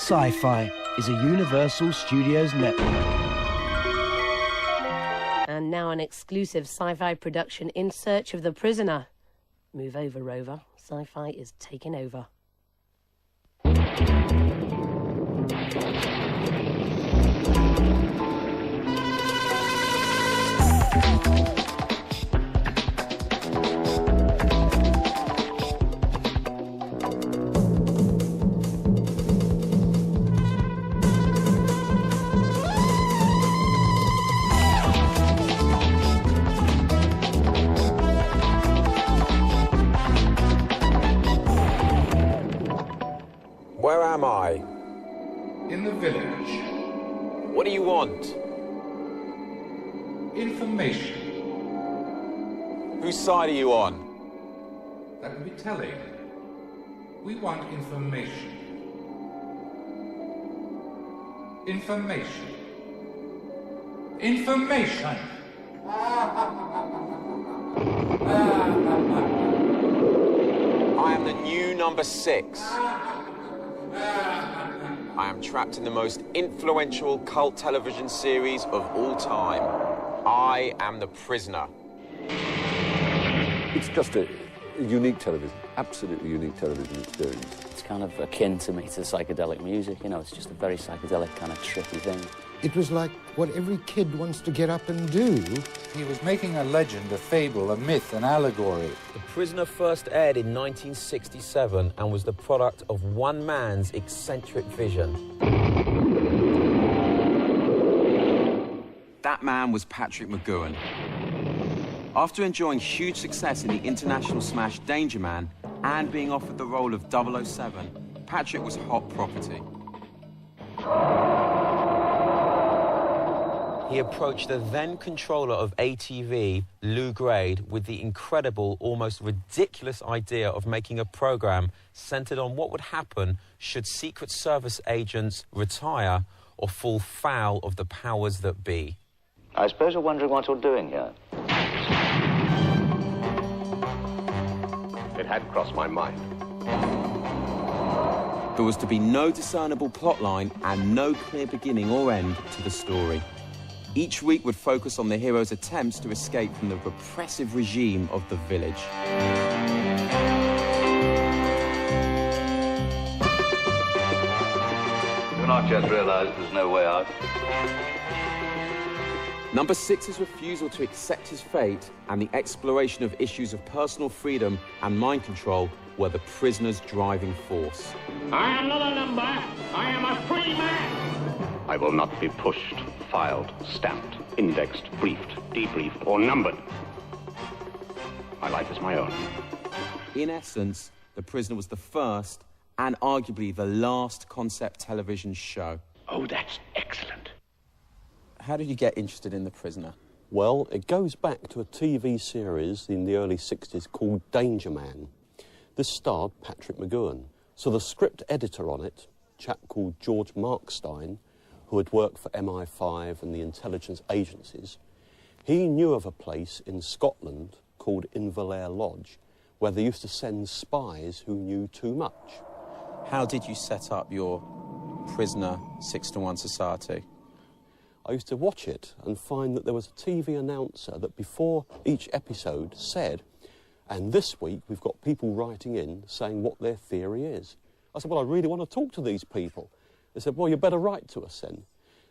Sci-Fi is a Universal Studios network. And now an exclusive Sci-Fi production, In Search of the Prisoner. Move over, Rover. Sci-Fi is taking over. Where am I? In the village. What do you want? Information. Whose side are you on? That would be telling. We want information. Information. Information! I am the new number 6. I am trapped in the most influential cult television series of all time. I am the prisoner. It's just a unique television, absolutely unique television experience. It's kind of akin to me to psychedelic music, you know, it's just a very psychedelic kind of trippy thing. It was like what every kid wants to get up and do. He was making a legend, a fable, a myth, an allegory. The Prisoner first aired in 1967 and was the product of one man's eccentric vision. That man was Patrick McGoohan. After enjoying huge success in the international smash Danger Man and being offered the role of 007, Patrick was hot property. He approached the then controller of ATV, Lou Grade, with the incredible, almost ridiculous idea of making a program centered on what would happen should Secret Service agents retire or fall foul of the powers that be. I suppose you're wondering what you're doing here. It had crossed my mind. There was to be no discernible plotline and no clear beginning or end to the story. Each week would focus on the hero's attempts to escape from the repressive regime of the village. Do not yet realize there's no way out. Number 6's refusal to accept his fate and the exploration of issues of personal freedom and mind control were the prisoner's driving force. I am not a number. I am a free man. I will not be pushed, filed, stamped, indexed, briefed, debriefed, or numbered. My life is my own. In essence, The Prisoner was the first and arguably the last concept television show. Oh, that's excellent. How did you get interested in The Prisoner? Well, it goes back to a TV series in the early 60s called Danger Man. This starred Patrick McGoohan. So the script editor on it, a chap called George Markstein, who had worked for MI5 and the intelligence agencies, he knew of a place in Scotland called Inverlair Lodge, where they used to send spies who knew too much. How did you set up your Prisoner 6-to-1 society? I used to watch it and find that there was a TV announcer that before each episode said, and this week we've got people writing in saying what their theory is. I said, well, I really want to talk to these people. They said, well, you better write to us then.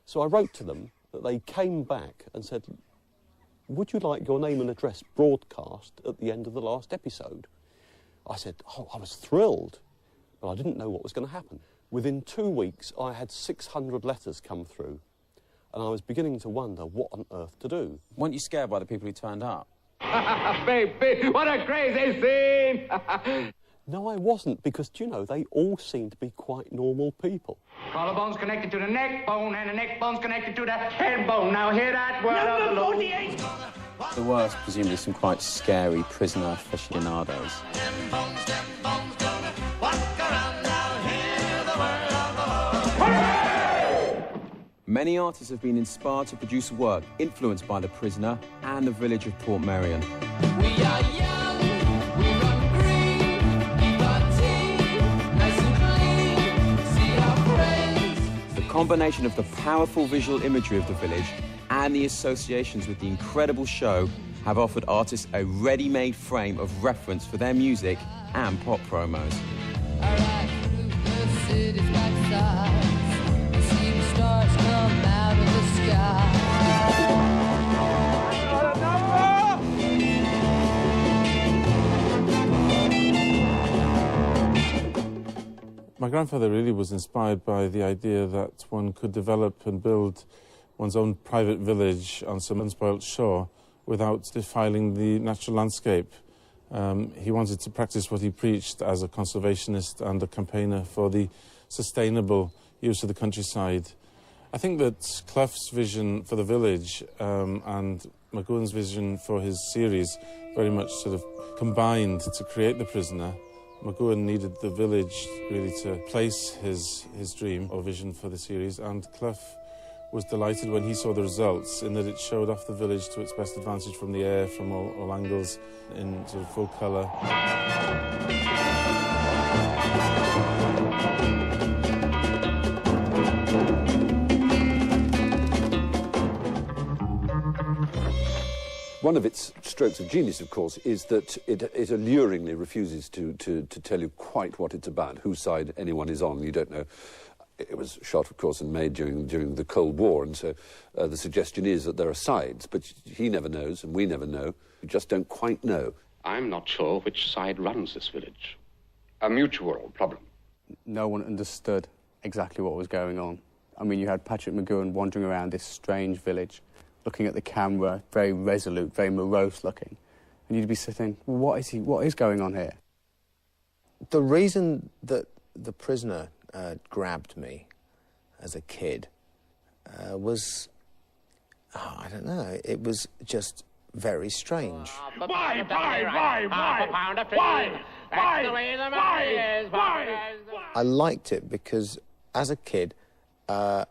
So I wrote to them, that they came back and said, would you like your name and address broadcast at the end of the last episode? I said, oh, I was thrilled, but I didn't know what was going to happen. Within 2 weeks, I had 600 letters come through, and I was beginning to wonder what on earth to do. Weren't you scared by the people who turned up? Baby, what a crazy scene! No, I wasn't, because, do you know, they all seemed to be quite normal people. Collarbone's connected to the neck bone, and the neck bone's connected to the head bone. Now hear that word of the Lord. There were presumably some quite scary prisoner aficionados. Many artists have been inspired to produce work influenced by The Prisoner and the village of Portmeirion. We are young, we run green, we got tea, nice and clean. See our friends. combination of the powerful visual imagery of the village and the associations with the incredible show have offered artists a ready-made frame of reference for their music and pop promos. My grandfather really was inspired by the idea that one could develop and build one's own private village on some unspoilt shore without defiling the natural landscape. He wanted to practice what he preached as a conservationist and a campaigner for the sustainable use of the countryside. I think that Clough's vision for the village and McGowan's vision for his series very much sort of combined to create The Prisoner. McGowan needed the village really to place his dream or vision for the series, and Clough was delighted when he saw the results, in that it showed off the village to its best advantage from the air, from all angles, in sort of full colour. One of its strokes of genius, of course, is that it alluringly refuses to tell you quite what it's about, whose side anyone is on. You don't know. It was shot, of course, and made during the Cold War, and so the suggestion is that there are sides, but he never knows, and we never know. We just don't quite know. I'm not sure which side runs this village. A mutual problem. No one understood exactly what was going on. I mean, you had Patrick McGowan wandering around this strange village, looking at the camera, very resolute, very morose looking. And you'd be sitting, well, what is going on here? The reason that The Prisoner grabbed me as a kid was, I don't know, it was just very strange. Why? I liked it because, as a kid, I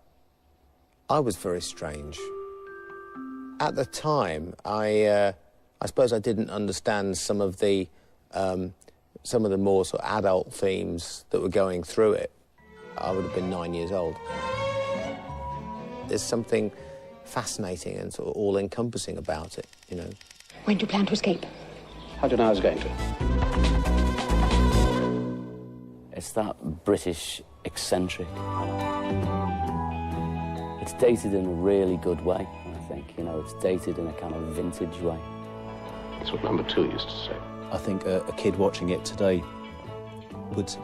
was very strange. At the time, I suppose I didn't understand some of the more sort of adult themes that were going through it. I would have been 9 years old. There's something fascinating and sort of all-encompassing about it, you know. When do you plan to escape? How do you know I was going to? It's that British eccentric. It's dated in a really good way, I think. You know, it's dated in a kind of vintage way. That's what number 2 used to say. I think a kid watching it today would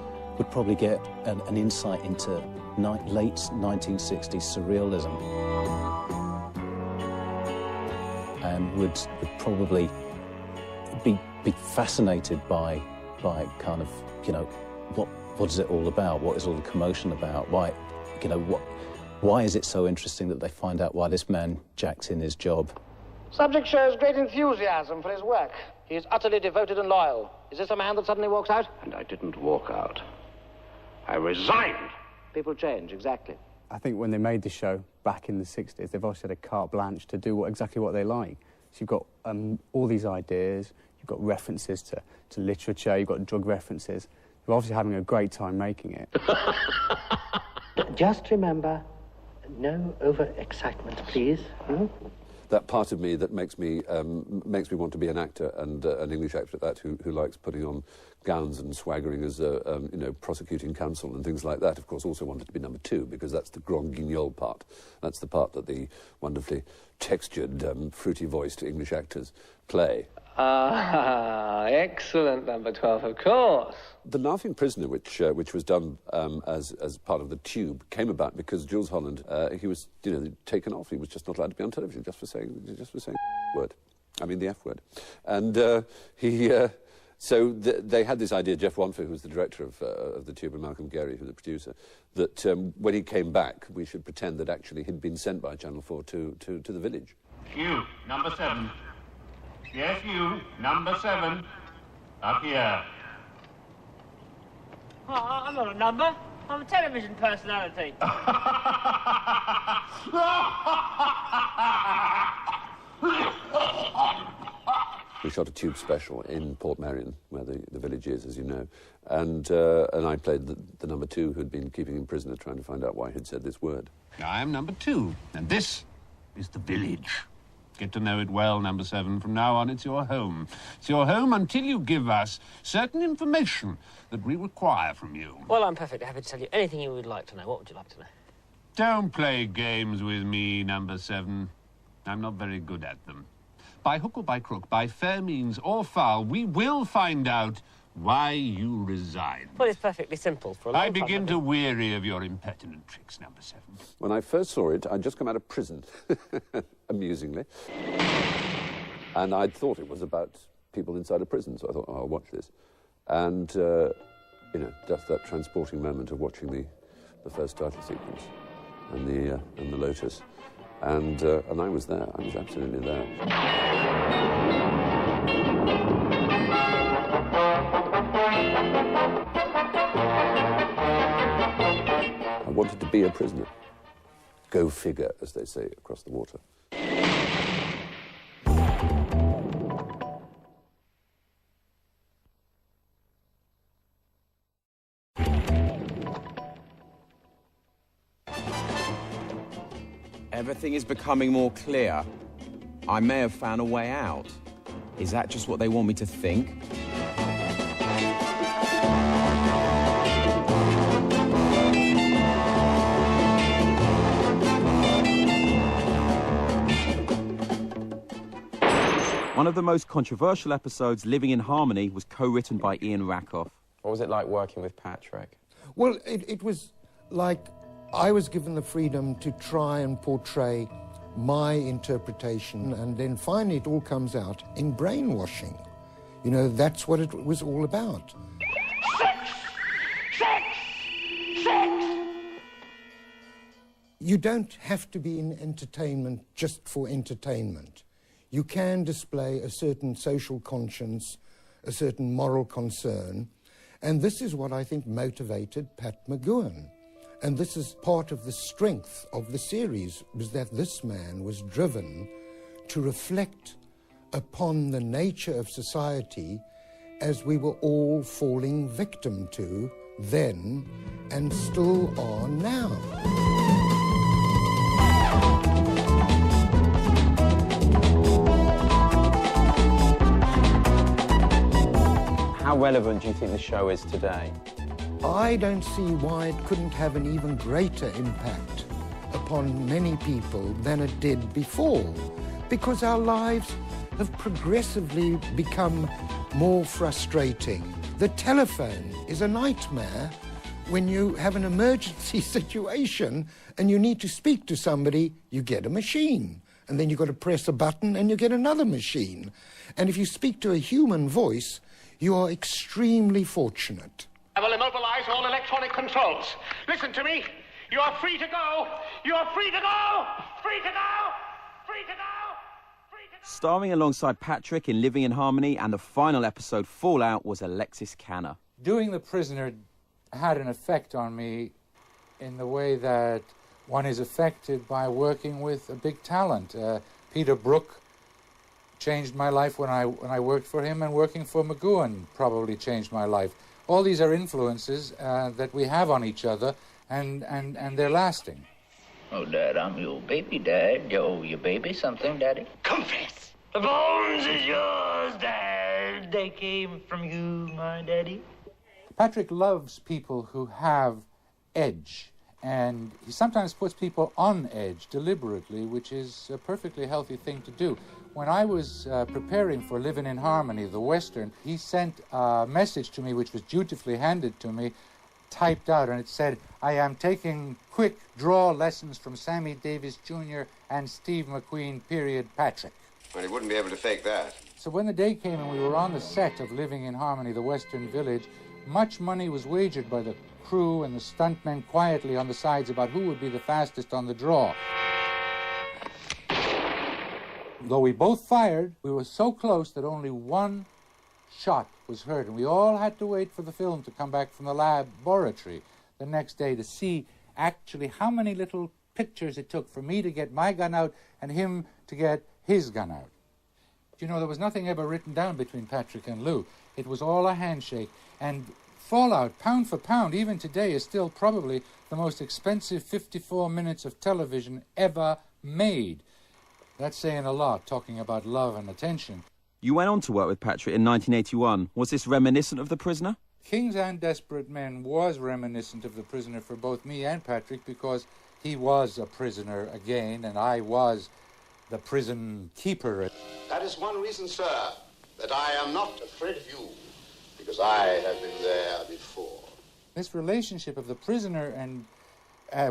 probably get an insight into late 1960s surrealism, and would probably be fascinated by kind of, you know, what is it all about? What is all the commotion about? Why, you know, why is it so interesting that they find out why this man jacked in his job? Subject shows great enthusiasm for his work. He is utterly devoted and loyal. Is this a man that suddenly walks out? And I didn't walk out. I resigned. People change, exactly. I think when they made the show back in the 60s, they've obviously had a carte blanche to do exactly what they like. So you've got all these ideas, you've got references to literature, you've got drug references. You're obviously having a great time making it. Just remember, no over-excitement, please. That part of me that makes me want to be an actor, and an English actor at that, who likes putting on gowns and swaggering as you know, prosecuting counsel and things like that, of course, also wanted to be number 2, because that's the grand guignol part. That's the part that the wonderfully textured, fruity-voiced English actors play. Ah, excellent, number 12, of course. The Laughing Prisoner, which was done as part of the Tube, came about because Jules Holland, he was, you know, taken off. He was just not allowed to be on television just for saying word. I mean the F word. And so they had this idea. Jeff Wanfer, who was the director of the Tube, and Malcolm Gary, who was the producer, that when he came back, we should pretend that actually he'd been sent by Channel 4 to the village. You, number 7. Yes, you, number 7. Up here. Oh, I'm not a number. I'm a television personality. We shot a tube special in Port Merion, where the village is, as you know. And I played the number 2 who'd been keeping him prisoner, trying to find out why he'd said this word. I am number 2, and this is the village. Get to know it well, number 7. From now on, it's your home. It's your home until you give us certain information that we require from you. Well, I'm perfectly happy to tell you anything you would like to know. What would you like to know? Don't play games with me, number 7. I'm not very good at them. By hook or by crook, by fair means or foul, we will find out why you resign. Well, it's perfectly simple. For a long I time, begin to weary of your impertinent tricks, number 7. When I first saw it, I'd just come out of prison, amusingly. And I'd thought it was about people inside a prison, so I thought, oh, I'll watch this. And, you know, just that transporting moment of watching the first title sequence and the Lotus. And I was there. I was absolutely there. I wanted to be a prisoner. Go figure, as they say, across the water. Everything is becoming more clear. I may have found a way out. Is that just what they want me to think? One of the most controversial episodes, Living in Harmony, was co-written by Ian Rakoff. What was it like working with Patrick? Well, it was like I was given the freedom to try and portray my interpretation, and then finally it all comes out in brainwashing. You know, that's what it was all about. You don't have to be in entertainment just for entertainment. You can display a certain social conscience, a certain moral concern, and this is what I think motivated Pat McGoohan. And this is part of the strength of the series, was that this man was driven to reflect upon the nature of society as we were all falling victim to then and still are now. How relevant do you think the show is today? I don't see why it couldn't have an even greater impact upon many people than it did before, because our lives have progressively become more frustrating. The telephone is a nightmare when you have an emergency situation and you need to speak to somebody. You get a machine, and then you've got to press a button and you get another machine. And if you speak to a human voice, you are extremely fortunate. I will immobilize all electronic controls. Listen to me. You are free to go. You are free to go. Free to go. Free to go. Starring alongside Patrick in Living in Harmony, and the final episode, Fallout, was Alexis Canner. Doing The Prisoner had an effect on me in the way that one is affected by working with a big talent. Peter Brook changed my life when I worked for him, and working for McGoohan probably changed my life. All these are influences that we have on each other, and they're lasting. Oh, Dad, I'm your baby, Dad. You owe your baby something, Daddy. Confess! The bones is yours, Dad. They came from you, my daddy. Patrick loves people who have edge, and he sometimes puts people on edge deliberately, which is a perfectly healthy thing to do. When I was preparing for Living in Harmony, the Western, he sent a message to me which was dutifully handed to me, typed out, and it said, I am taking quick draw lessons from Sammy Davis Jr. and Steve McQueen, period, Patrick. Well, he wouldn't be able to fake that. So when the day came and we were on the set of Living in Harmony, the Western Village, much money was wagered by the crew and the stuntmen quietly on the sides about who would be the fastest on the draw. Though we both fired, we were so close that only one shot was heard, and we all had to wait for the film to come back from the laboratory the next day to see actually how many little pictures it took for me to get my gun out and him to get his gun out. You know, there was nothing ever written down between Patrick and Lou. It was all a handshake. And Fallout, pound for pound, even today, is still probably the most expensive 54 minutes of television ever made. That's saying a lot, talking about love and attention. You went on to work with Patrick in 1981. Was this reminiscent of The Prisoner? Kings and Desperate Men was reminiscent of The Prisoner for both me and Patrick, because he was a prisoner again, and I was the prison keeper. That is one reason, sir, that I am not afraid of you, because I have been there before. This relationship of the prisoner and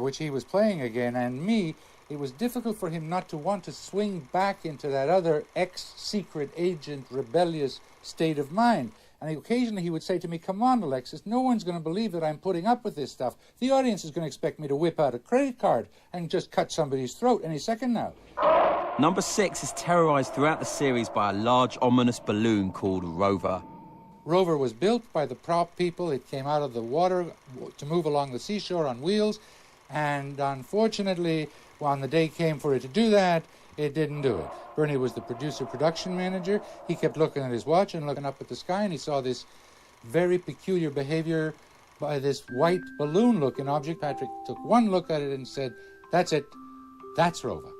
which he was playing again, and me, it was difficult for him not to want to swing back into that other ex-secret agent rebellious state of mind. And occasionally he would say to me, "Come on, Alexis, no one's going to believe that I'm putting up with this stuff. The audience is going to expect me to whip out a credit card and just cut somebody's throat any second now." Number 6 is terrorised throughout the series by a large, ominous balloon called Rover. Rover was built by the prop people. It came out of the water to move along the seashore on wheels. And unfortunately, when the day came for it to do that, it didn't do it. Bernie was the production manager. He kept looking at his watch and looking up at the sky, and he saw this very peculiar behavior by this white balloon-looking object. Patrick took one look at it and said, "That's it. That's Rover."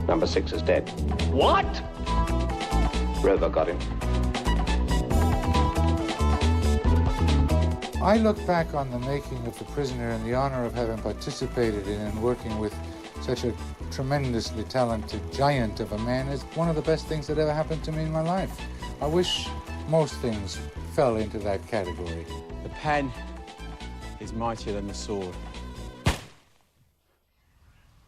Number 6 is dead. What? Rover got him. I look back on the making of The Prisoner and the honor of having participated in and working with such a tremendously talented giant of a man is one of the best things that ever happened to me in my life. I wish most things fell into that category. The pen is mightier than the sword.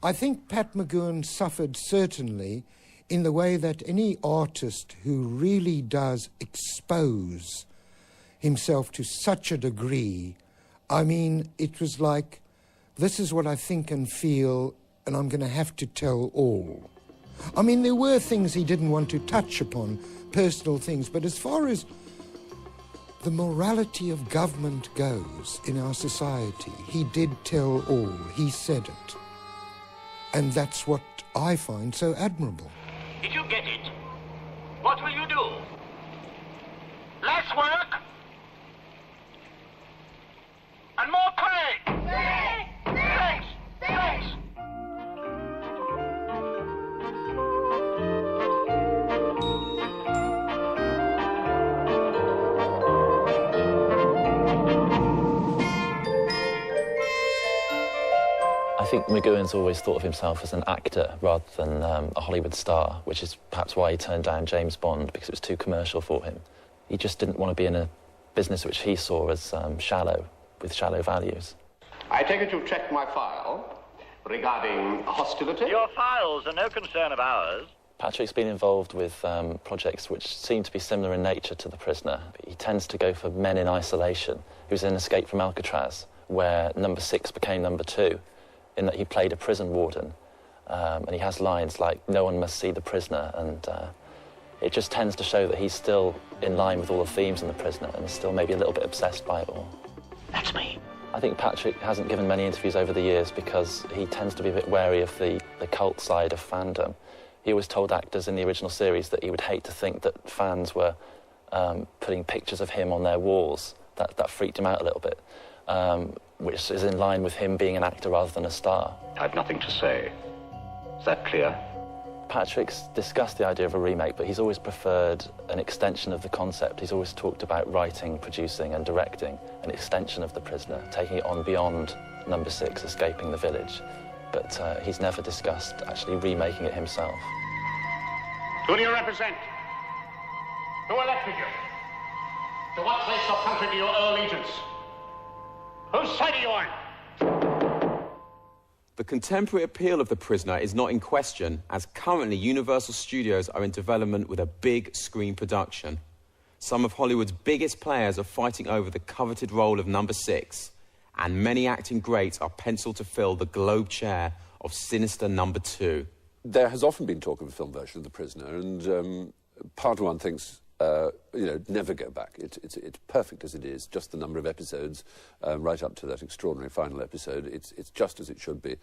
I think Pat McGowan suffered certainly in the way that any artist who really does expose himself to such a degree, I mean, it was like, this is what I think and feel, and I'm going to have to tell all. I mean, there were things he didn't want to touch upon, personal things, but as far as the morality of government goes in our society, he did tell all, he said it. And that's what I find so admirable. Did you get it? What will you do? Less work? And more pay! Thanks! Thanks! I think McGowan's always thought of himself as an actor rather than a Hollywood star, which is perhaps why he turned down James Bond, because it was too commercial for him. He just didn't want to be in a business which he saw as shallow, with shallow values. I take it you've checked my file regarding hostility? Your files are no concern of ours. Patrick's been involved with projects which seem to be similar in nature to The Prisoner. He tends to go for men in isolation. He was in Escape from Alcatraz, where number 6 became number 2, in that he played a prison warden. And he has lines like, "No one must see the prisoner," and it just tends to show that he's still in line with all the themes in The Prisoner and is still maybe a little bit obsessed by it all. That's me. I think Patrick hasn't given many interviews over the years because he tends to be a bit wary of the cult side of fandom. He always told actors in the original series that he would hate to think that fans were putting pictures of him on their walls. That freaked him out a little bit, which is in line with him being an actor rather than a star. I've nothing to say. Is that clear? Patrick's discussed the idea of a remake, but he's always preferred an extension of the concept. He's always talked about writing, producing and directing an extension of The Prisoner, taking it on beyond number 6, Escaping the Village. But he's never discussed actually remaking it himself. Who do you represent? Who elected you? To what place or country do you owe allegiance? Whose side are you on? The contemporary appeal of The Prisoner is not in question, as currently Universal Studios are in development with a big screen production. Some of Hollywood's biggest players are fighting over the coveted role of number 6, and many acting greats are penciled to fill the Globe chair of sinister number 2. There has often been talk of a film version of The Prisoner, and part one thinks never go back. It's perfect as it is, just the number of episodes, right up to that extraordinary final episode. It's just as it should be.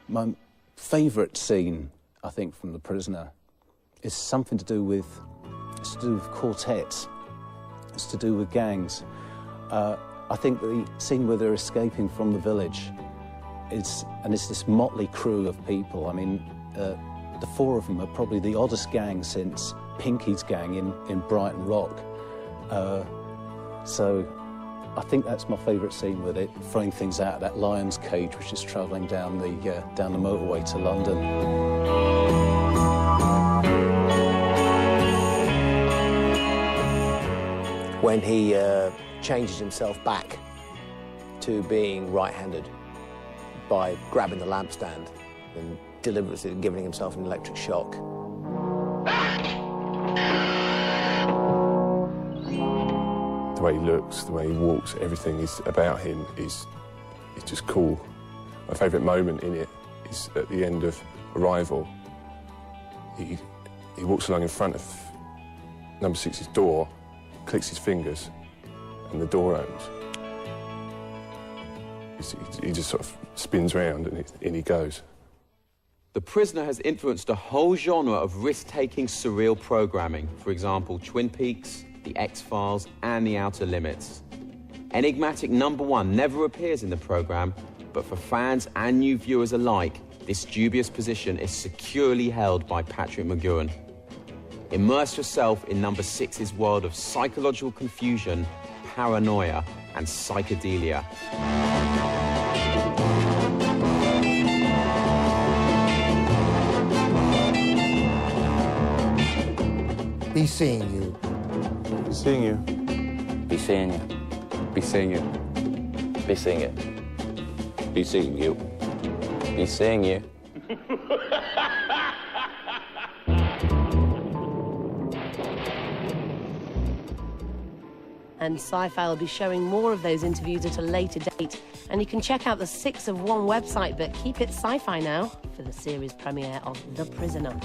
My favourite scene, I think, from The Prisoner is something to do with quartets. It's to do with gangs. I think the scene where they're escaping from the village it's this motley crew of people. I mean, the four of them are probably the oddest gang since Pinky's gang in Brighton Rock. So I think that's my favourite scene with it, throwing things out of that lion's cage which is travelling down the motorway to London. When he changes himself back to being right-handed by grabbing the lampstand and deliberately giving himself an electric shock. The way he looks, the way he walks, everything is about him is just cool. My favourite moment in it is at the end of Arrival. He walks along in front of number 6's door, clicks his fingers, and the door opens. He just sort of spins round and in he goes. The Prisoner has influenced a whole genre of risk-taking surreal programming. For example, Twin Peaks, The X-Files, and The Outer Limits. Enigmatic number 1 never appears in the programme, but for fans and new viewers alike, this dubious position is securely held by Patrick McGoohan. Immerse yourself in number 6's world of psychological confusion, paranoia, and psychedelia. Be seeing you. Be seeing you. Be seeing you. Be seeing you. Be seeing you. Be seeing you. Be seeing you. And Sci-Fi will be showing more of those interviews at a later date. And you can check out the 6 of 1 website, but keep it Sci-Fi now for the series premiere of The Prisoner.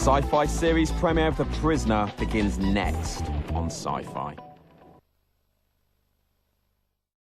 Sci-Fi series premiere of The Prisoner begins next on Sci-Fi.